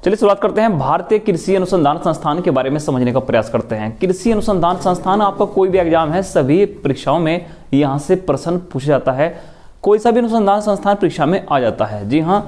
चलिए शुरुआत करते हैं। भारतीय कृषि अनुसंधान संस्थान के बारे में समझने का प्रयास करते हैं। कृषि अनुसंधान संस्थान, आपका कोई भी एग्जाम है, सभी परीक्षाओं में यहाँ से प्रश्न पूछा जाता है। कोई सा भी अनुसंधान संस्थान परीक्षा में आ जाता है। जी हाँ,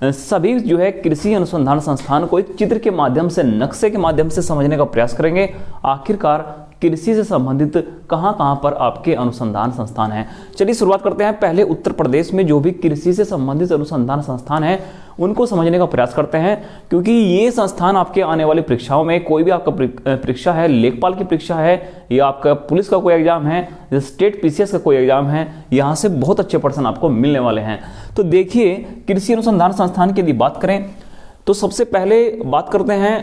सभी जो है कृषि अनुसंधान संस्थान को एक चित्र के माध्यम से, नक्शे के माध्यम से समझने का प्रयास करेंगे। आखिरकार कृषि से संबंधित कहां कहां पर आपके अनुसंधान संस्थान हैं। चलिए शुरुआत करते हैं। पहले उत्तर प्रदेश में जो भी कृषि से संबंधित अनुसंधान संस्थान हैं उनको समझने का प्रयास करते हैं, क्योंकि ये संस्थान आपके आने वाली परीक्षाओं में, कोई भी आपका परीक्षा है, लेखपाल की परीक्षा है या आपका पुलिस का कोई एग्जाम है, स्टेट पीसीएस का कोई एग्जाम है, यहाँ से बहुत अच्छे प्रश्न आपको मिलने वाले हैं। तो देखिए, कृषि अनुसंधान संस्थान की यदि बात करें तो सबसे पहले बात करते हैं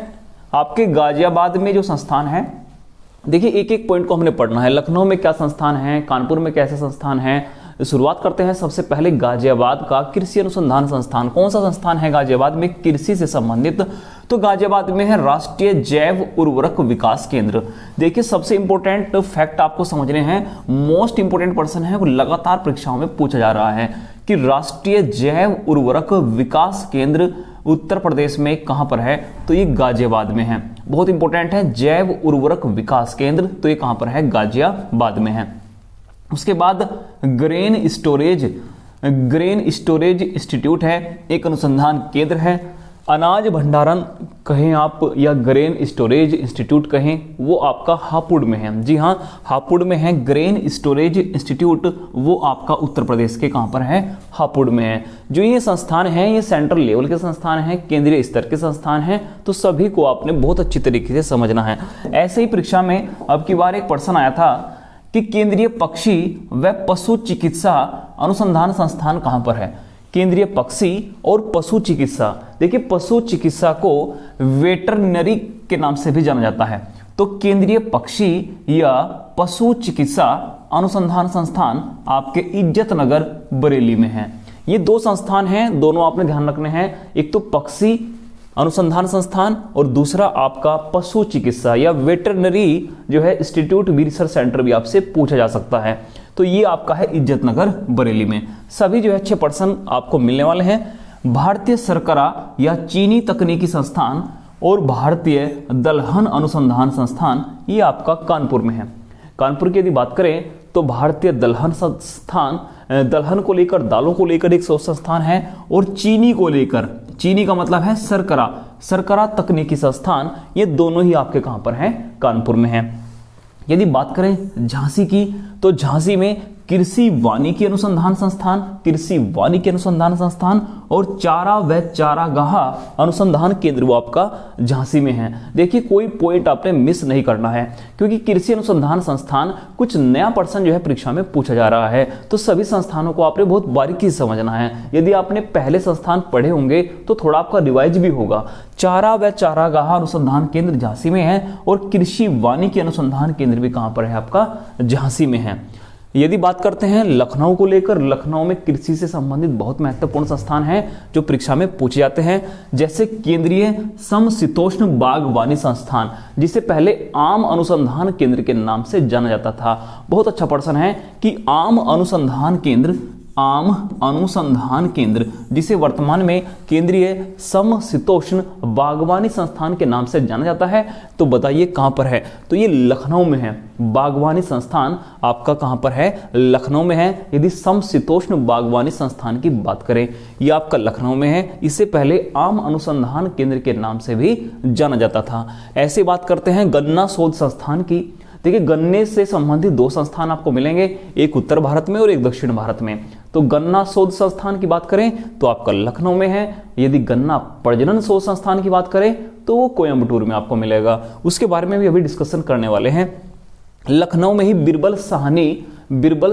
आपके गाजियाबाद में जो संस्थान है। देखिए, एक एक पॉइंट को हमने पढ़ना है। लखनऊ में क्या संस्थान है, कानपुर में कैसे संस्थान है। शुरुआत करते हैं सबसे पहले गाजियाबाद का कृषि अनुसंधान संस्थान। कौन सा संस्थान है गाजियाबाद में कृषि से संबंधित? तो गाजियाबाद में है राष्ट्रीय जैव उर्वरक विकास केंद्र। देखिए, सबसे इंपॉर्टेंट फैक्ट आपको समझने हैं, मोस्ट इंपॉर्टेंट पर्सन है, वो लगातार परीक्षाओं में पूछा जा रहा है कि राष्ट्रीय जैव उर्वरक विकास केंद्र उत्तर प्रदेश में कहां पर है? तो ये गाजियाबाद में है। बहुत इंपॉर्टेंट है, जैव उर्वरक विकास केंद्र, तो ये कहां पर है? गाजियाबाद में है। उसके बाद ग्रेन स्टोरेज इंस्टीट्यूट है, एक अनुसंधान केंद्र है। अनाज भंडारण कहें आप या ग्रेन स्टोरेज इंस्टीट्यूट कहें, वो आपका हापुड़ में है। जी हाँ, हापुड़ में है ग्रेन स्टोरेज इंस्टीट्यूट, वो आपका उत्तर प्रदेश के कहां पर है? हापुड़ में है। जो ये संस्थान है, ये सेंट्रल लेवल के संस्थान है, केंद्रीय स्तर के संस्थान है, तो सभी को आपने बहुत अच्छी तरीके से समझना है। ऐसे ही परीक्षा में अब की बार एक प्रश्न आया था कि केंद्रीय पक्षी व पशु चिकित्सा अनुसंधान संस्थान कहां पर है? केंद्रीय पक्षी और पशु चिकित्सा। देखिए, पशु चिकित्सा को वेटरनरी के नाम से भी जाना जाता है, तो केंद्रीय पक्षी या पशु चिकित्सा अनुसंधान संस्थान आपके इज्जतनगर बरेली में है। ये दो संस्थान हैं, दोनों आपने ध्यान रखने हैं। एक तो पक्षी अनुसंधान संस्थान और दूसरा आपका पशु चिकित्सा या वेटरनरी जो है इंस्टीट्यूट भी, रिसर्च सेंटर भी आपसे पूछा जा सकता है। तो ये आपका है इज्जतनगर बरेली में। सभी जो है अच्छे प्रश्न आपको मिलने वाले हैं। भारतीय शर्करा या चीनी तकनीकी संस्थान और भारतीय दलहन अनुसंधान संस्थान, ये आपका कानपुर में है। कानपुर की यदि बात करें तो भारतीय दलहन संस्थान, दलहन को लेकर, दालों को लेकर एक संस्थान है, और चीनी को लेकर, चीनी का मतलब है शर्करा तकनीकी संस्थान, ये दोनों ही आपके कहां पर हैं? कानपुर में है। यदि बात करें झांसी की, तो झांसी में कृषि वानिकी अनुसंधान संस्थान और चारा व चारागाह अनुसंधान केंद्र वो आपका झांसी में है। देखिए, कोई पॉइंट आपने मिस नहीं करना है, क्योंकि कृषि अनुसंधान संस्थान कुछ नया पर्सन जो है परीक्षा में पूछा जा रहा है, तो सभी संस्थानों को आपने बहुत बारीकी से समझना है। यदि आपने पहले संस्थान पढ़े होंगे तो थोड़ा आपका रिवाइज भी होगा। चारा व चारागाह अनुसंधान केंद्र झांसी में है और कृषि वानिकी अनुसंधान केंद्र भी कहां पर है? आपका झांसी में है। यदि बात करते हैं लखनऊ को लेकर, लखनऊ में कृषि से संबंधित बहुत महत्वपूर्ण संस्थान हैं जो परीक्षा में पूछे जाते हैं, जैसे केंद्रीय समशीतोष्ण बागवानी संस्थान, जिसे पहले आम अनुसंधान केंद्र के नाम से जाना जाता था। बहुत अच्छा प्रश्न है कि आम अनुसंधान केंद्र जिसे वर्तमान में केंद्रीय समशीतोष्ण बागवानी संस्थान के नाम से जाना जाता है, तो बताइए कहां पर है? तो ये लखनऊ में है। बागवानी संस्थान आपका कहां पर है? लखनऊ में है। यदि समशीतोष्ण बागवानी संस्थान की बात करें, ये आपका लखनऊ में है। इससे पहले आम अनुसंधान केंद्र के नाम से भी जाना जाता था। ऐसे बात करते हैं गन्ना शोध संस्थान की। देखिए, गन्ने से संबंधित दो संस्थान आपको मिलेंगे, एक उत्तर भारत में और एक दक्षिण भारत में। तो गन्ना शोध संस्थान की बात करें तो आपका लखनऊ में है। यदि गन्ना प्रजनन शोध संस्थान की बात करें तो वो कोयम्बटूर में आपको मिलेगा। उसके बारे में भी अभी डिस्कशन करने वाले हैं। लखनऊ में ही बिरबल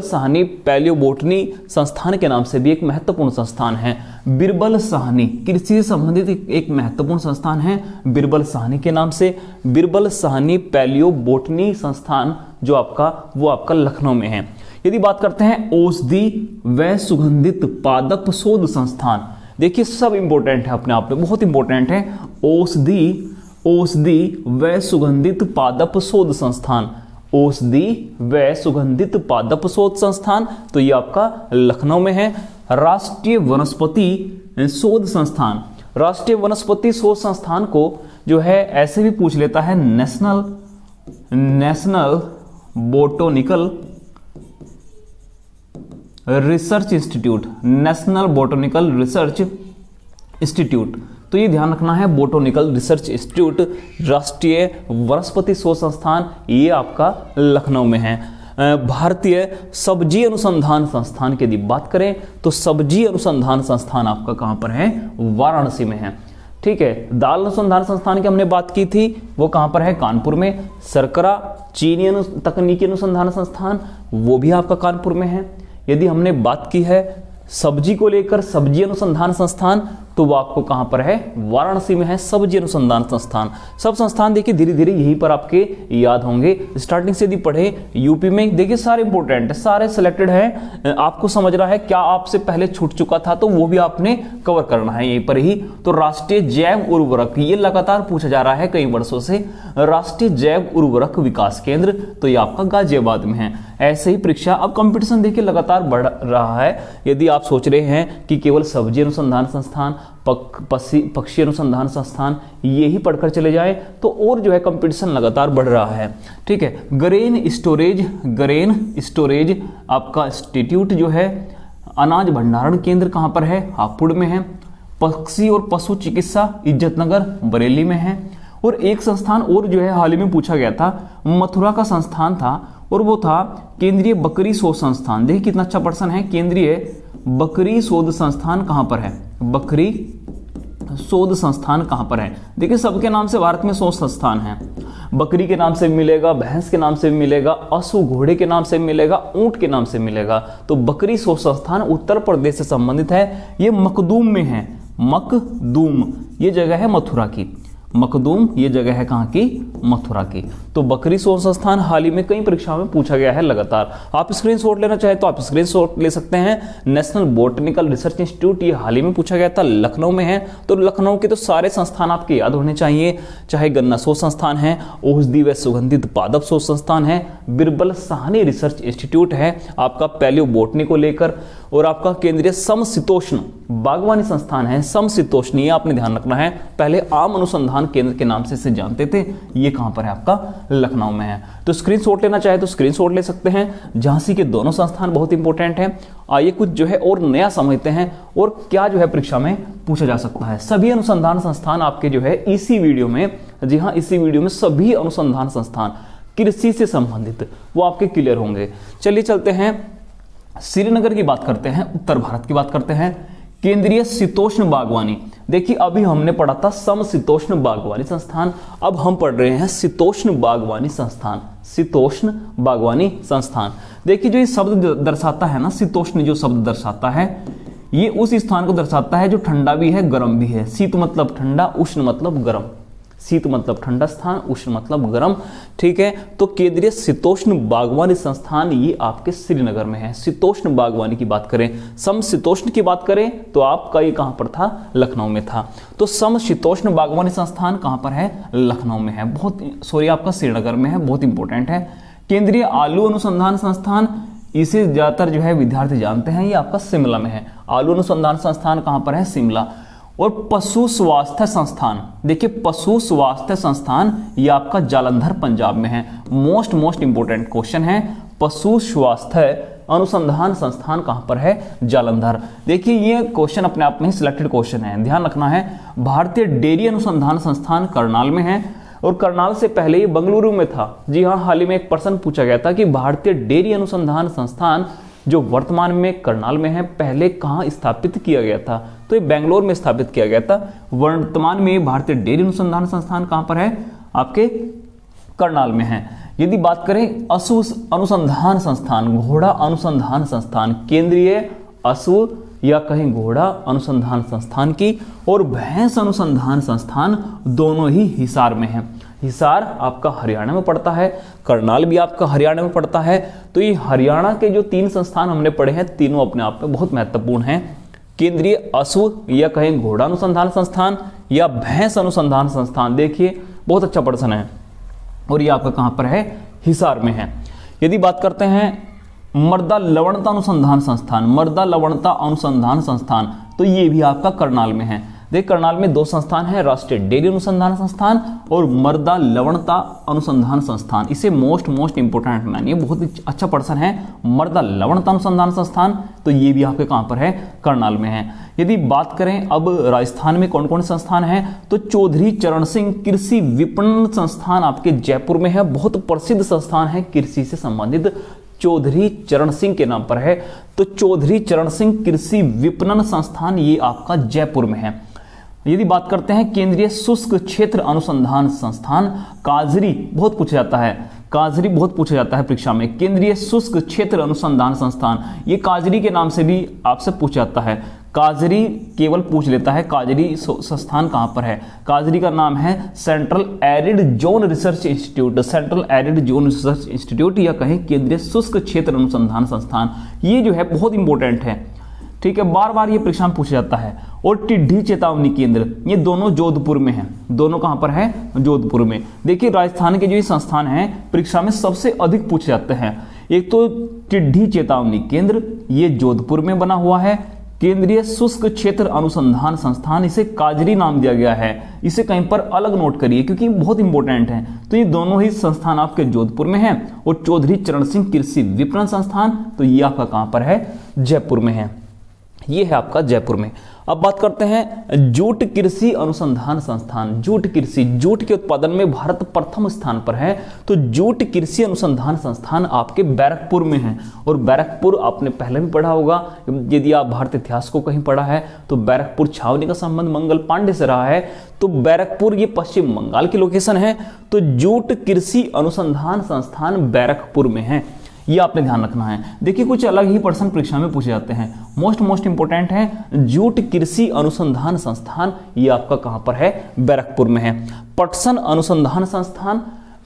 साहनी पैलियोबोटनी संस्थान के नाम से भी एक महत्वपूर्ण संस्थान है। बिरबल साहनी कृषि से संबंधित एक महत्वपूर्ण संस्थान है, बिरबल साहनी के नाम से। बिरबल साहनी पैलियोबोटनी संस्थान जो आपका, वो आपका लखनऊ में है। यदि बात करते हैं औषधि व सुगंधित पादप शोध संस्थान, देखिए सब इंपॉर्टेंट है अपने आप में, बहुत इंपॉर्टेंट है। औषधि व सुगंधित पादप शोध संस्थान, औषधि व सुगंधित पादप शोध संस्थान, तो ये आपका लखनऊ में है। राष्ट्रीय वनस्पति शोध संस्थान, राष्ट्रीय वनस्पति शोध संस्थान को जो है ऐसे भी पूछ लेता है national botanical research institute, national botanical research institute. तो ये ध्यान रखना है, बोटोनिकल रिसर्च इंस्टीट्यूट, राष्ट्रीय वनस्पति शोध संस्थान, ये आपका लखनऊ में है। भारतीय सब्जी अनुसंधान संस्थान की यदि बात करें तो सब्जी अनुसंधान संस्थान आपका कहां पर है? वाराणसी में है। ठीक है, दाल अनुसंधान संस्थान की हमने बात की थी, वो कहां पर है? कानपुर में। शर्करा चीनी तकनीकी अनुसंधान संस्थान, वो भी आपका कानपुर में है। यदि हमने बात की है सब्जी को लेकर सब्जी अनुसंधान संस्थान, तो वो आपको कहां पर है? वाराणसी में है सब्जी अनुसंधान संस्थान। सब संस्थान देखिए धीरे धीरे यहीं पर आपके याद होंगे। स्टार्टिंग से यदि पढ़े यूपी में, देखिए सारे इंपोर्टेंट है, सारे सिलेक्टेड हैं। आपको समझना है क्या आपसे पहले छूट चुका था तो वो भी आपने कवर करना है यहीं पर ही। तो राष्ट्रीय जैव उर्वरक, ये लगातार पूछा जा रहा है कई वर्षों से, राष्ट्रीय जैव उर्वरक विकास केंद्र, तो ये आपका गाजियाबाद में है। ऐसे ही परीक्षा, अब कंपटीशन देखिए लगातार बढ़ रहा है। यदि आप सोच रहे हैं कि केवल सब्जी अनुसंधान संस्थान, पक्षी अनुसंधान संस्थान यही पढ़कर चले जाए तो और जो है कंपटीशन लगातार बढ़ रहा है। ठीक है, ग्रेन स्टोरेज आपका इंस्टीट्यूट जो है, अनाज भंडारण केंद्र कहां पर है? हापुड़ में है। पक्षी और पशु चिकित्सा इज्जतनगर बरेली में है। और एक संस्थान और जो है हाल ही में पूछा गया था, मथुरा का संस्थान था और वो था केंद्रीय बकरी शोध संस्थान। देखिए कितना अच्छा प्रश्न है, केंद्रीय बकरी शोध संस्थान कहां पर है? बकरी शोध संस्थान कहां पर है? देखिए सबके नाम से भारत में शोध संस्थान है। बकरी के नाम से भी मिलेगा, भैंस के नाम से भी मिलेगा, अश्व घोड़े के नाम से भी मिलेगा, ऊंट के नाम से मिलेगा। तो बकरी शोध संस्थान उत्तर प्रदेश से संबंधित है। ये मखदूम में है। मखदूम ये जगह है मथुरा की। मखदूम ये जगह है कहाँ की? मथुरा की। तो बकरी शोध संस्थान हाल ही में कई परीक्षाओं में पूछा गया है लगातार। आप स्क्रीनशॉट लेना चाहे तो आप स्क्रीनशॉट ले सकते हैं। नेशनल बोटनिकल रिसर्च इंस्टीट्यूट, ये हाल ही में पूछा गया था, लखनऊ में है। तो लखनऊ के तो सारे संस्थान आपके याद होने चाहिए, चाहे गन्ना शोध संस्थान है, औषधि व सुगंधित पादप शोध संस्थान है, बिरबल साहनी रिसर्च इंस्टीट्यूट है आपका पैलियो बोटनी को लेकर, और आपका केंद्रीय समशीतोष्ण बागवानी संस्थान है। समशीतोष्ण ये आपने ध्यान रखना है, पहले आम अनुसंधान केंद्र के नाम से इसे जानते थे। ये कहां पर है? आपका लखनऊ में है। तो स्क्रीनशॉट लेना चाहे तो स्क्रीनशॉट ले सकते हैं। झांसी के दोनों संस्थान बहुत इंपॉर्टेंट हैं। आइए कुछ जो है और नया समझते हैं और क्या जो है परीक्षा में पूछा जा सकता है। सभी अनुसंधान संस्थान आपके जो है इसी वीडियो में, जी हाँ इसी वीडियो में सभी अनुसंधान संस्थान कृषि से संबंधित वो आपके क्लियर होंगे। चलिए चलते हैं, श्रीनगर की बात करते हैं, उत्तर भारत की बात करते हैं। केंद्रीय शीतोष्ण बागवानी, देखिए अभी हमने पढ़ा था समशीतोष्ण बागवानी संस्थान, अब हम पढ़ रहे हैं शीतोष्ण बागवानी संस्थान। शीतोष्ण बागवानी संस्थान, देखिए जो ये शब्द दर्शाता है ना, शीतोष्ण जो शब्द दर्शाता है, ये उस स्थान को दर्शाता है जो ठंडा भी है गर्म भी है। शीत मतलब ठंडा, उष्ण मतलब गर्म। शीत मतलब ठंडा स्थान, उष्ण मतलब गर्म। ठीक है, तो केंद्रीय शीतोष्ण बागवानी संस्थान ये आपके श्रीनगर में है। शीतोष्ण बागवानी की बात करें, समशीतोष्ण की बात करें तो आपका ये कहां पर था? लखनऊ में था। तो समशीतोष्ण बागवानी संस्थान कहां पर है? लखनऊ में है। बहुत सॉरी आपका श्रीनगर में है, बहुत इंपॉर्टेंट है। केंद्रीय आलू अनुसंधान संस्थान, इसे ज्यादातर जो है विद्यार्थी जानते हैं, ये आपका शिमला में है। आलू अनुसंधान संस्थान कहां पर है? शिमला। और पशु स्वास्थ्य संस्थान, देखिए पशु स्वास्थ्य संस्थान ये आपका जालंधर पंजाब में है। मोस्ट इंपोर्टेंट क्वेश्चन है, पशु स्वास्थ्य अनुसंधान संस्थान कहां पर है? जालंधर। देखिए ये क्वेश्चन अपने आप में ही सिलेक्टेड क्वेश्चन है, ध्यान रखना है। भारतीय डेयरी अनुसंधान संस्थान करनाल में है और करनाल से पहले ये बेंगलुरु में था। जी हाँ, हाल ही में एक प्रश्न पूछा गया था कि भारतीय डेयरी अनुसंधान संस्थान जो वर्तमान में करनाल में है, पहले कहां स्थापित किया गया था? तो ये बेंगलोर में स्थापित किया गया था। वर्तमान में भारतीय डेयरी अनुसंधान संस्थान कहां पर है? आपके करनाल में है। यदि बात करें अश्व अनुसंधान संस्थान, घोड़ा अनुसंधान संस्थान, केंद्रीय अश्व या कहीं घोड़ा अनुसंधान संस्थान की, और भैंस अनुसंधान संस्थान दोनों ही हिसार में है। हिसार आपका हरियाणा में पड़ता है, करनाल भी आपका हरियाणा में पड़ता है। तो ये हरियाणा के जो तीन संस्थान हमने पढ़े हैं, तीनों अपने आप में बहुत महत्वपूर्ण हैं। केंद्रीय अश्व या कहें घोड़ा अनुसंधान संस्थान या भैंस अनुसंधान संस्थान, देखिए बहुत अच्छा प्रश्न है, और ये आपका कहां पर है? हिसार में है। यदि बात करते हैं मृदा लवणता अनुसंधान संस्थान, मृदा लवणता अनुसंधान संस्थान, तो ये भी आपका करनाल में है। देखिए करनाल में 2 संस्थान हैं, राष्ट्रीय डेयरी अनुसंधान संस्थान और मृदा लवणता अनुसंधान संस्थान। इसे मोस्ट इंपोर्टेंट मानिए, बहुत ही अच्छा पर्सन है मृदा लवणता अनुसंधान संस्थान, तो ये भी आपके कहां पर है, करनाल में है। यदि बात करें अब राजस्थान में कौन कौन से संस्थान हैं, तो चौधरी चरण सिंह कृषि विपणन संस्थान आपके जयपुर में है, बहुत प्रसिद्ध संस्थान है कृषि से संबंधित, चौधरी चरण सिंह के नाम पर है। तो चौधरी चरण सिंह कृषि विपणन संस्थान ये आपका जयपुर में है। यदि बात करते हैं केंद्रीय शुष्क क्षेत्र अनुसंधान संस्थान, काजरी बहुत पूछा जाता है, काजरी बहुत पूछा जाता है परीक्षा में, केंद्रीय शुष्क क्षेत्र अनुसंधान संस्थान, ये काजरी के नाम से भी आपसे पूछा जाता है। काजरी केवल पूछ लेता है, काजरी संस्थान कहां पर है, काजरी का नाम है central arid zone research institute, central arid zone research institute या कहें केंद्रीय शुष्क क्षेत्र अनुसंधान संस्थान, ये जो है बहुत इंपॉर्टेंट है, ठीक है, बार बार ये परीक्षा में पूछा जाता है। और टिड्डी चेतावनी केंद्र, ये दोनों जोधपुर में है, दोनों कहां पर है, जोधपुर में। देखिए राजस्थान के जो ये संस्थान है परीक्षा में सबसे अधिक पूछे जाते हैं, एक तो टिड्डी चेतावनी केंद्र, ये जोधपुर में बना हुआ है, केंद्रीय शुष्क क्षेत्र अनुसंधान संस्थान, इसे काजरी नाम दिया गया है, इसे कहीं पर अलग नोट करिए क्योंकि बहुत इंपॉर्टेंट है। तो ये दोनों ही संस्थान आपके जोधपुर में है। और चौधरी चरण सिंह कृषि विपणन संस्थान, तो ये आपका कहां पर है, जयपुर में है, ये है आपका जयपुर में। अब बात करते हैं जूट कृषि अनुसंधान संस्थान, जूट कृषि, जूट के उत्पादन में भारत प्रथम स्थान पर है, तो जूट कृषि अनुसंधान संस्थान आपके बैरकपुर में है। और बैरकपुर आपने पहले भी पढ़ा होगा, यदि आप भारतीय इतिहास को कहीं पढ़ा है तो बैरकपुर छावनी का संबंध मंगल पांडे से रहा है, तो बैरकपुर ये पश्चिम बंगाल की लोकेशन है, तो जूट कृषि अनुसंधान संस्थान बैरकपुर में है, ये आपने ध्यान रखना है। देखिए कुछ अलग ही प्रश्न परीक्षा में पूछे जाते हैं, मोस्ट इंपोर्टेंट है जूट कृषि अनुसंधान संस्थान, ये आपका कहां पर है, बैरकपुर में है। पटसन अनुसंधान संस्थान,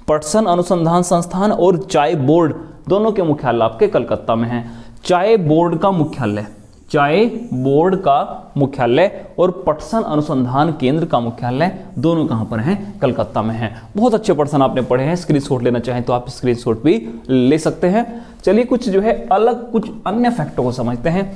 पटसन अनुसंधान संस्थान और चाय बोर्ड दोनों के मुख्यालय आपके कलकत्ता में है। चाय बोर्ड का मुख्यालय, चाय बोर्ड का मुख्यालय और पटसन अनुसंधान केंद्र का मुख्यालय दोनों कहां पर हैं, कलकत्ता में हैं। बहुत अच्छे पर्सन आपने पढ़े हैं, स्क्रीनशॉट लेना चाहें तो आप स्क्रीनशॉट भी ले सकते हैं। चलिए कुछ जो है अलग कुछ अन्य फैक्टों को समझते हैं।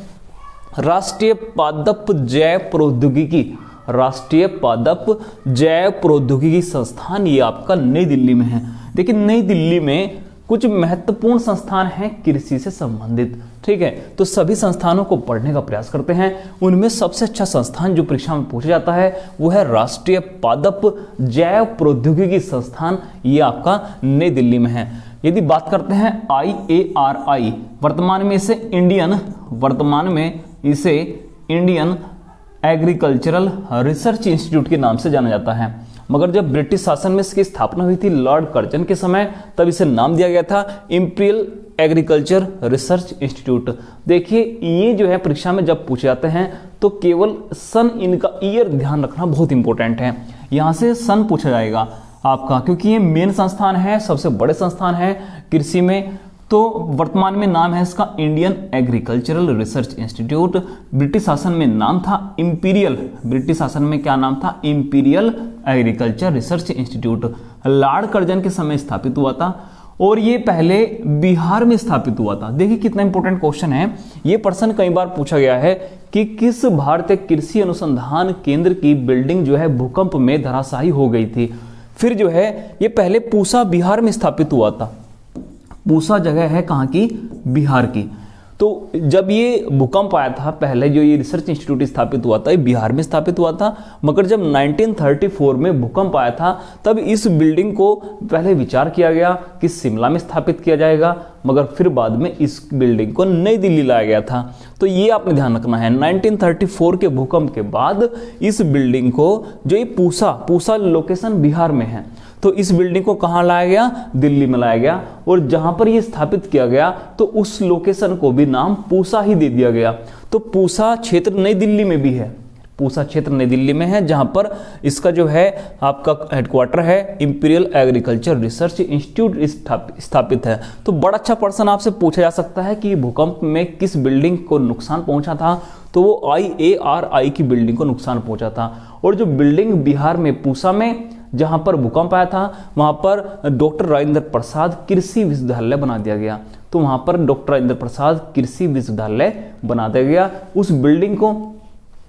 राष्ट्रीय पादप जैव प्रौद्योगिकी, राष्ट्रीय पादप जैव प्रौद्योगिकी संस्थान ये आपका नई दिल्ली में है। देखिए नई दिल्ली में कुछ महत्वपूर्ण संस्थान हैं कृषि से संबंधित, ठीक है, तो सभी संस्थानों को पढ़ने का प्रयास करते हैं। उनमें सबसे अच्छा संस्थान जो परीक्षा में पूछा जाता है वो है राष्ट्रीय पादप जैव प्रौद्योगिकी संस्थान, ये आपका नई दिल्ली में है। यदि बात करते हैं IARI, वर्तमान में इसे इंडियन एग्रीकल्चरल रिसर्च इंस्टीट्यूट के नाम से जाना जाता है, मगर जब ब्रिटिश शासन में इसकी स्थापना हुई थी लॉर्ड कर्जन के समय, तब इसे नाम दिया गया था इंपीरियल एग्रीकल्चर रिसर्च इंस्टीट्यूट। देखिए ये जो है परीक्षा में जब पूछे जाते हैं तो केवल सन, इनका ईयर ध्यान रखना बहुत इंपॉर्टेंट है, यहां से सन पूछा जाएगा आपका, क्योंकि ये मेन संस्थान है, सबसे बड़े संस्थान है कृषि में। तो वर्तमान में नाम है इसका Indian agricultural research institute, British शासन में नाम था इंपीरियल, ब्रिटिश शासन में क्या नाम था, imperial agriculture research institute. Lord Curzon के समय स्थापित हुआ था और ये पहले बिहार में स्थापित हुआ था। देखिए कितना इंपॉर्टेंट क्वेश्चन है, ये प्रश्न कई बार पूछा गया है कि किस भारतीय कृषि अनुसंधान केंद्र की बिल्डिंग जो है भूकंप में धराशायी हो गई थी। फिर जो है ये पहले पूसा बिहार में स्थापित हुआ था, पूसा जगह है कहाँ की, बिहार की। तो जब ये भूकंप आया था, पहले जो ये रिसर्च इंस्टीट्यूट स्थापित हुआ था ये बिहार में स्थापित हुआ था, मगर जब 1934 में भूकंप आया था तब इस बिल्डिंग को पहले विचार किया गया कि शिमला में स्थापित किया जाएगा, मगर फिर बाद में इस बिल्डिंग को नई दिल्ली लाया गया था। तो ये आपने ध्यान रखना है, 1934 के भूकंप के बाद इस बिल्डिंग को, जो ये पूसा लोकेशन बिहार में है, तो इस बिल्डिंग को कहां लाया गया, दिल्ली में लाया गया, और जहां पर यह स्थापित किया गया तो उस लोकेशन को भी नाम पूसा ही दे दिया गया। तो पूसा क्षेत्र नई दिल्ली में भी है, पूसा क्षेत्र नई दिल्ली में है, जहां पर इसका जो है आपका हेडक्वार्टर है, इंपीरियल एग्रीकल्चर रिसर्च इंस्टीट्यूट स्थापित है। तो बड़ा अच्छा प्रश्न आपसे पूछा जा सकता है कि भूकंप में किस बिल्डिंग को नुकसान पहुंचा था, तो वो IARI की बिल्डिंग को नुकसान पहुंचा था। और जो बिल्डिंग बिहार में पूसा में जहां पर भूकंप आया था वहां पर डॉक्टर राजेंद्र प्रसाद कृषि विश्वविद्यालय बना दिया गया, तो वहां पर डॉक्टर राजेंद्र प्रसाद कृषि विश्वविद्यालय बना दिया गया। उस बिल्डिंग को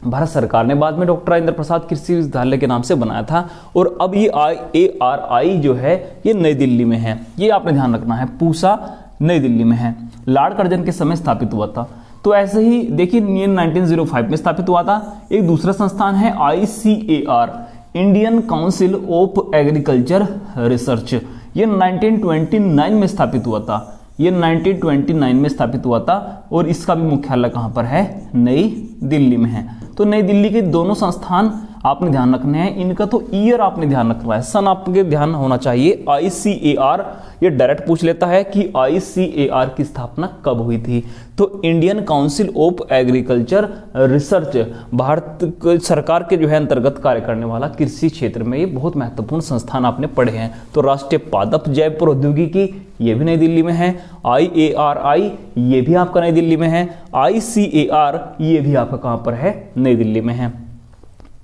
भारत सरकार ने बाद में डॉक्टर राजेंद्र प्रसाद कृषि विश्वविद्यालय के नाम से बनाया था। और अब ये IARI जो है ये नई दिल्ली में है, ये आपने ध्यान रखना है, पूसा नई दिल्ली में है, लॉर्ड कर्जन के समय स्थापित हुआ था। तो ऐसे ही देखिए ये 1905 में स्थापित हुआ था। एक दूसरा संस्थान है ICAR, Indian council of agriculture research, ये 1929 में स्थापित हुआ था, ये 1929 में स्थापित हुआ था और इसका भी मुख्यालय कहाँ पर है, नई दिल्ली में है। तो नई दिल्ली के दोनों संस्थान आपने ध्यान रखने हैं, इनका तो ईयर आपने ध्यान रखना है, सन आपके ध्यान होना चाहिए। ICAR ये डायरेक्ट पूछ लेता है कि ICAR की स्थापना कब हुई थी, तो Indian council of agriculture research, Bharat सरकार के जो है अंतर्गत कार्य करने वाला कृषि क्षेत्र में ये बहुत महत्वपूर्ण संस्थान आपने पढ़े हैं। तो राष्ट्रीय पादप जैव प्रौद्योगिकी ये भी नई दिल्ली में है, IARI ये भी आपका नई दिल्ली में है, ICAR ये भी आपका कहाँ पर है, नई दिल्ली में है।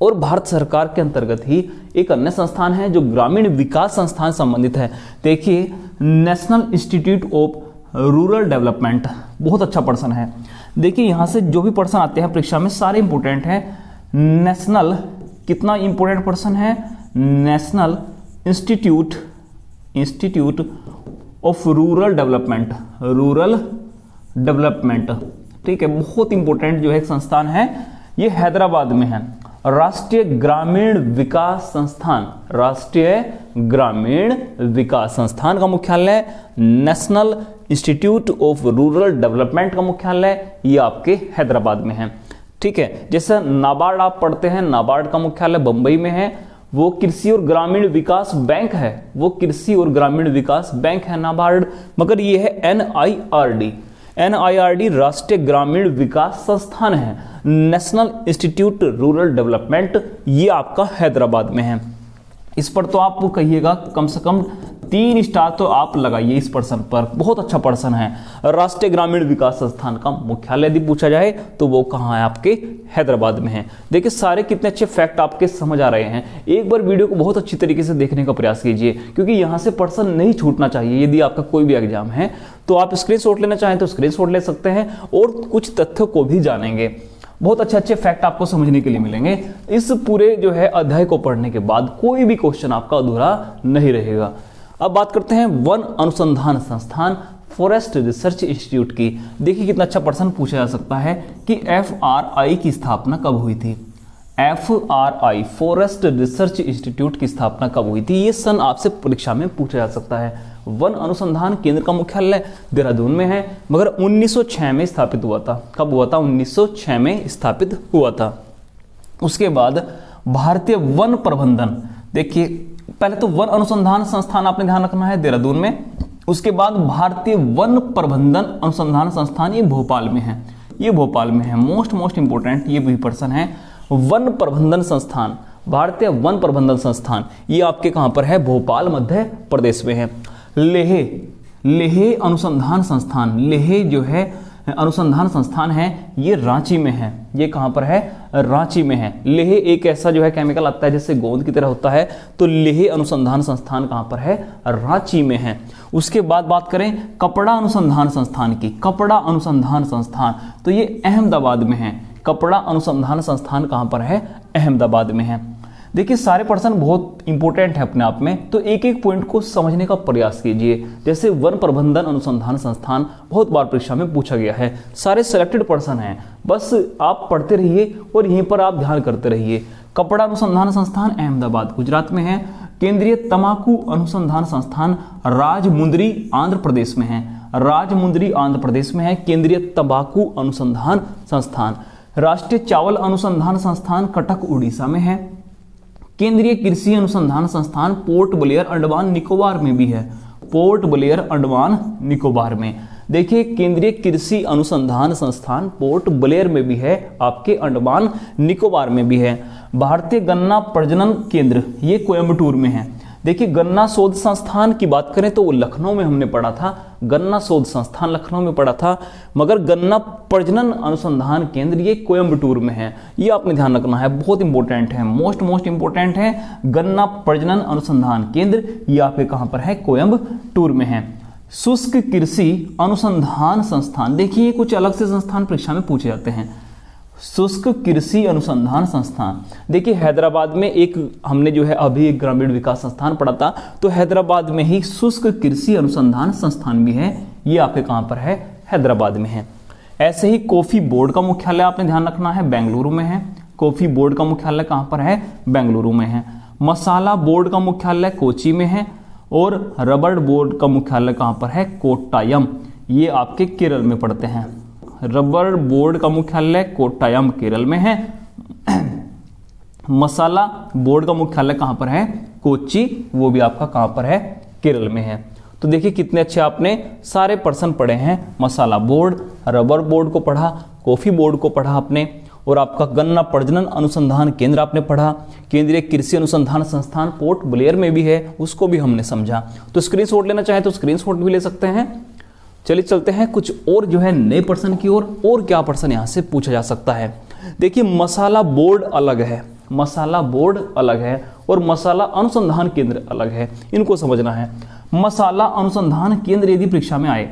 और भारत सरकार के अंतर्गत ही एक अन्य संस्थान है जो ग्रामीण विकास संस्थान संबंधित है। देखिए national institute of rural development, बहुत अच्छा पर्सन है। देखिए यहाँ से जो भी पर्सन आते हैं परीक्षा में सारे इंपोर्टेंट हैं। नेशनल कितना इंपोर्टेंट पर्सन है, national institute of rural development, ठीक है, बहुत इंपोर्टेंट जो है एक संस्थान है, ये हैदराबाद में है। राष्ट्रीय ग्रामीण विकास संस्थान, राष्ट्रीय ग्रामीण विकास संस्थान का मुख्यालय, national institute of rural development का मुख्यालय ये आपके हैदराबाद में है, ठीक है। जैसे नाबार्ड आप पढ़ते हैं, नाबार्ड का मुख्यालय बंबई में है, वो कृषि और ग्रामीण विकास बैंक है, वो कृषि और ग्रामीण विकास बैंक है नाबार्ड, मगर ये है NIRD राष्ट्रीय ग्रामीण विकास संस्थान है। नेशनल इंस्टीट्यूट रूरल डेवलपमेंट ये आपका हैदराबाद में है। इस पर तो आप कहिएगा कम से कम 3 स्टार तो आप लगाइए इस पर्सन पर, बहुत अच्छा पर्सन है। राष्ट्रीय ग्रामीण विकास संस्थान का मुख्यालय यदि पूछा जाए तो वो कहाँ है, आपके हैदराबाद में है। देखिए सारे कितने अच्छे फैक्ट आपके समझ आ रहे हैं। एक बार वीडियो को बहुत अच्छी तरीके से देखने का प्रयास कीजिए, क्योंकि यहाँ से पर्सन नहीं छूटना चाहिए। यदि आपका कोई भी एग्जाम है तो आप स्क्रीनशॉट लेना चाहें तो स्क्रीनशॉट ले सकते हैं और कुछ तथ्यों को भी जानेंगे। बहुत अच्छे अच्छे फैक्ट आपको समझने के लिए मिलेंगे। इस पूरे जो है अध्याय को पढ़ने के बाद कोई भी क्वेश्चन आपका अधूरा नहीं रहेगा। अब बात करते हैं वन अनुसंधान संस्थान फॉरेस्ट रिसर्च इंस्टीट्यूट की। देखिए कितना अच्छा प्रश्न पूछा जा सकता है कि FRI की स्थापना कब हुई थी। FRI फॉरेस्ट रिसर्च इंस्टीट्यूट की स्थापना कब हुई थी, ये सन आपसे परीक्षा में पूछा जा सकता है। वन अनुसंधान केंद्र का मुख्यालय देहरादून में है, मगर 1906 में स्थापित हुआ था। कब हुआ था, 1906 में स्थापित हुआ था। उसके बाद भारतीय वन प्रबंधन, देखिए पहले तो वन अनुसंधान संस्थान आपने ध्यान रखना है देहरादून में, उसके बाद भारतीय वन प्रबंधन अनुसंधान संस्थान ये भोपाल में है, ये भोपाल में है। मोस्ट इंपोर्टेंट ये भी पर्सन है। वन प्रबंधन संस्थान, भारतीय वन प्रबंधन संस्थान ये आपके कहां पर है, भोपाल मध्य प्रदेश में है। लेह अनुसंधान संस्थान, लेह जो है अनुसंधान संस्थान है ये रांची में है। ये कहां पर है, रांची में है। लेह एक ऐसा जो है केमिकल आता है जैसे गोंद की तरह होता है, तो लेह अनुसंधान संस्थान कहां पर है, रांची में है। उसके बाद बात करें कपड़ा अनुसंधान संस्थान की, कपड़ा अनुसंधान संस्थान तो ये अहमदाबाद में है। कपड़ा अनुसंधान संस्थान कहां पर है, अहमदाबाद में है। देखिए सारे पर्सन बहुत इंपॉर्टेंट है अपने आप में, तो एक एक पॉइंट को समझने का प्रयास कीजिए। जैसे वन प्रबंधन अनुसंधान संस्थान बहुत बार परीक्षा में पूछा गया है, सारे सिलेक्टेड पर्सन हैं, बस आप पढ़ते रहिए और यहीं पर आप ध्यान करते रहिए। कपड़ा अनुसंधान संस्थान अहमदाबाद गुजरात में है। केंद्रीय तंबाकू अनुसंधान संस्थान राजमुंदरी आंध्र प्रदेश में है, राजमुंदरी आंध्र प्रदेश में है केंद्रीय तंबाकू अनुसंधान संस्थान। राष्ट्रीय चावल अनुसंधान संस्थान कटक उड़ीसा में है। केंद्रीय कृषि अनुसंधान संस्थान पोर्ट ब्लेयर अंडमान निकोबार में भी है, पोर्ट ब्लेयर अंडमान निकोबार में। देखिए केंद्रीय कृषि अनुसंधान संस्थान पोर्ट ब्लेयर में भी है, आपके अंडमान निकोबार में भी है। भारतीय गन्ना प्रजनन केंद्र ये कोयम्बटूर में है। देखिए गन्ना शोध संस्थान की बात करें तो वो लखनऊ में हमने पढ़ा था, गन्ना शोध संस्थान लखनऊ में पढ़ा था, मगर गन्ना प्रजनन अनुसंधान केंद्र ये कोयम्बटूर में है। ये आपने ध्यान रखना है, बहुत इंपॉर्टेंट है, मोस्ट इंपॉर्टेंट है। गन्ना प्रजनन अनुसंधान केंद्र ये आपके कहां पर है, कोयम्बटूर में है। शुष्क कृषि अनुसंधान संस्थान, देखिए कुछ अलग से संस्थान परीक्षा में पूछे जाते हैं। शुष्क कृषि अनुसंधान संस्थान। देखिए हैदराबाद में एक हमने जो है अभी एक ग्रामीण विकास संस्थान पढ़ा था, तो हैदराबाद में ही शुष्क कृषि अनुसंधान संस्थान भी है, ये आपके कहाँ पर है, हैदराबाद में है। ऐसे ही कॉफी बोर्ड का मुख्यालय आपने ध्यान रखना है, बेंगलुरु में है। कॉफी बोर्ड का मुख्यालय कहाँ पर है, बेंगलुरु में है। मसाला बोर्ड का मुख्यालय कोची में है और रबर बोर्ड का मुख्यालय कहाँ पर है, कोट्टायम, ये आपके केरल में पड़ते हैं। रबर बोर्ड का मुख्यालय कोट्टायम केरल में है। मसाला बोर्ड का मुख्यालय कहाँ पर है, कोच्चि, वो भी आपका कहाँ पर है, केरल में है। तो देखिए कितने अच्छे आपने सारे पर्सन पढ़े हैं। मसाला बोर्ड, रबर बोर्ड को पढ़ा, कॉफी बोर्ड को पढ़ा आपने, और आपका गन्ना प्रजनन अनुसंधान केंद्र आपने पढ़ा। केंद्रीय कृषि अनुसंधान संस्थान पोर्ट ब्लेयर में भी है, उसको भी हमने समझा। तो स्क्रीनशॉट लेना चाहे तो स्क्रीनशॉट भी ले सकते हैं। चलिए चलते हैं कुछ और जो है नए पर्सन की ओर, और क्या पर्सन यहाँ से पूछा जा सकता है। देखिए मसाला बोर्ड अलग है, मसाला बोर्ड अलग है और मसाला अनुसंधान केंद्र अलग है, इनको समझना है। मसाला अनुसंधान केंद्र यदि परीक्षा में आए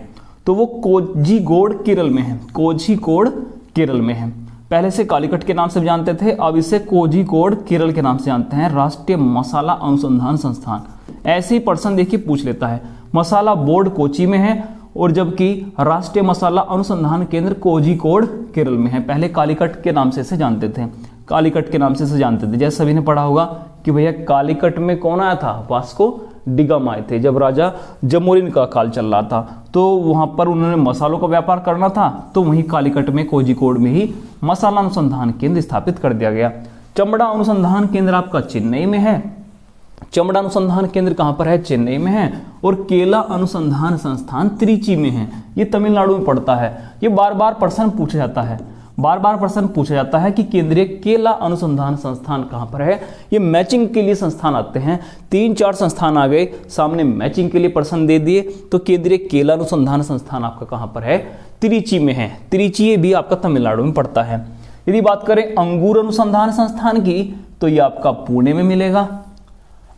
तो वो कोझिकोड केरल में है, कोझिकोड केरल में है। पहले से कालीकट के नाम से जानते थे, अब इसे कोझिकोड केरल के नाम से जानते हैं, राष्ट्रीय मसाला अनुसंधान संस्थान। ऐसे ही पर्सन देखिए पूछ लेता है। मसाला बोर्ड कोची में है और जबकि राष्ट्रीय मसाला अनुसंधान केंद्र कोझिकोड केरल में है। पहले कालीकट के नाम से इसे जानते थे, कालीकट के नाम से इसे जानते थे। जैसे सभी ने पढ़ा होगा कि भैया कालीकट में कौन आया था, वास्को डिगामा आए थे। जब राजा जमोरिन का काल चल रहा था तो वहां पर उन्होंने मसालों का व्यापार करना था, तो वहीं कालीकट में कोझिकोड में ही मसाला अनुसंधान केंद्र स्थापित कर दिया गया। चमड़ा अनुसंधान केंद्र आपका चेन्नई में है, चमड़ा अनुसंधान केंद्र कहां पर है, चेन्नई में है। और केला अनुसंधान संस्थान त्रिची में है, ये तमिलनाडु में पड़ता है। ये बार बार प्रश्न पूछा जाता है, बार बार प्रश्न पूछा जाता है कि केंद्रीय केला अनुसंधान संस्थान कहां पर है। ये मैचिंग के लिए संस्थान आते हैं, 3-4 संस्थान आ गए सामने, मैचिंग के लिए प्रश्न दे दिए। तो केंद्रीय केला अनुसंधान संस्थान आपका कहां पर है, त्रिची में है। त्रिची ये भी आपका तमिलनाडु में पड़ता है। यदि बात करें अंगूर अनुसंधान संस्थान की तो ये आपका पुणे में मिलेगा।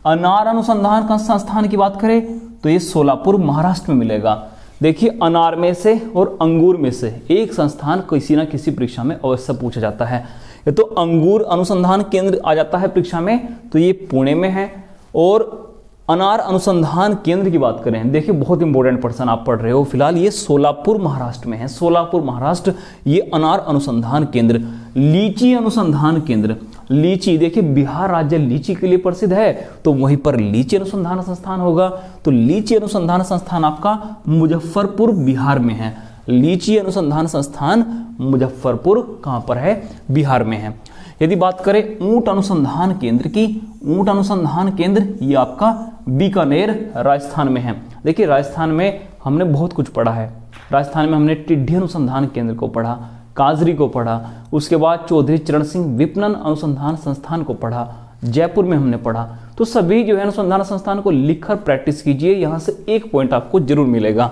अनार अनुसंधान संस्थान की बात करें तो ये सोलापुर महाराष्ट्र में मिलेगा। देखिए अनार में से और अंगूर में से एक संस्थान किसी ना किसी परीक्षा में अवश्य पूछा जाता है। ये तो अंगूर अनुसंधान केंद्र आ जाता है परीक्षा में, तो ये पुणे में है। और अनार अनुसंधान केंद्र की बात करें, देखिए बहुत इंपॉर्टेंट पर्सन आप पढ़ रहे हो फिलहाल, ये सोलापुर महाराष्ट्र में है, सोलापुर महाराष्ट्र, ये अनार अनुसंधान केंद्र। लीची अनुसंधान केंद्र, लीची देखिए बिहार राज्य लीची के लिए प्रसिद्ध है, तो वहीं पर लीची अनुसंधान संस्थान होगा। तो लीची अनुसंधान संस्थान आपका मुजफ्फरपुर बिहार में है। लीची अनुसंधान संस्थान मुजफ्फरपुर कहां पर है, बिहार में है। यदि बात करें ऊंट अनुसंधान केंद्र की, ऊंट अनुसंधान केंद्र ये आपका बीकानेर राजस्थान में है। देखिए राजस्थान में हमने बहुत कुछ पढ़ा है। राजस्थान में हमने टिड्डी अनुसंधान केंद्र को पढ़ा, काजरी को पढ़ा, उसके बाद चौधरी चरण सिंह विपणन अनुसंधान संस्थान को पढ़ा, जयपुर में हमने पढ़ा। तो सभी जो है अनुसंधान संस्थान को लिखकर प्रैक्टिस कीजिए, यहां से एक पॉइंट आपको जरूर मिलेगा।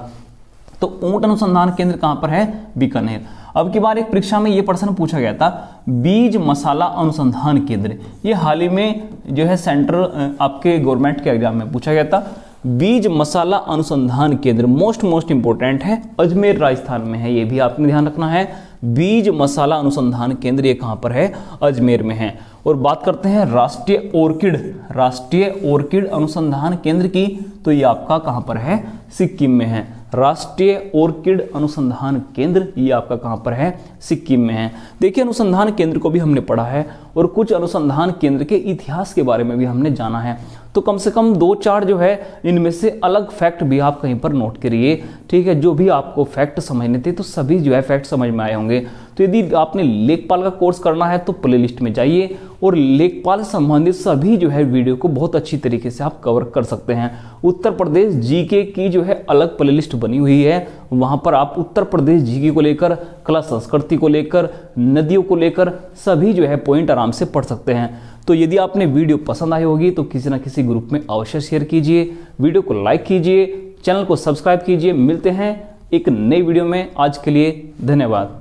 तो ऊंट अनुसंधान केंद्र कहां पर है, बीकानेर। अब की बार एक परीक्षा में यह प्रश्न पूछा गया था, बीज मसाला अनुसंधान केंद्र, ये हाल ही में जो है सेंट्रल आपके गवर्नमेंट के एग्जाम में पूछा गया था। बीज मसाला अनुसंधान केंद्र मोस्ट इंपोर्टेंट है, अजमेर राजस्थान में है, ये भी आपने ध्यान रखना है। बीज मसाला अनुसंधान केंद्र ये कहां पर है, अजमेर में है। और बात करते हैं राष्ट्रीय ऑर्किड अनुसंधान केंद्र की, तो ये आपका कहां पर है, सिक्किम में है। राष्ट्रीय ऑर्किड अनुसंधान केंद्र ये आपका कहां पर है, सिक्किम में है। देखिए अनुसंधान केंद्र को भी हमने पढ़ा है और कुछ अनुसंधान केंद्र के इतिहास के बारे में भी हमने जाना है। तो कम से कम 2-4 जो है इनमें से अलग फैक्ट भी आप कहीं पर नोट करिए, ठीक है। जो भी आपको फैक्ट समझने थे तो सभी जो है फैक्ट समझ में आए होंगे। तो यदि आपने लेखपाल का कोर्स करना है तो प्लेलिस्ट में जाइए और लेखपाल से संबंधित सभी जो है वीडियो को बहुत अच्छी तरीके से आप कवर कर सकते हैं। उत्तर प्रदेश जीके की जो है अलग प्लेलिस्ट बनी हुई है, वहां पर आप उत्तर प्रदेश जीके को लेकर, कला संस्कृति को लेकर, नदियों को लेकर सभी जो है पॉइंट आराम से पढ़ सकते हैं। तो यदि आपने वीडियो पसंद आई होगी तो किसी ना किसी ग्रुप में अवश्य शेयर कीजिए, वीडियो को लाइक कीजिए, चैनल को सब्सक्राइब कीजिए। मिलते हैं एक नई वीडियो में, आज के लिए धन्यवाद।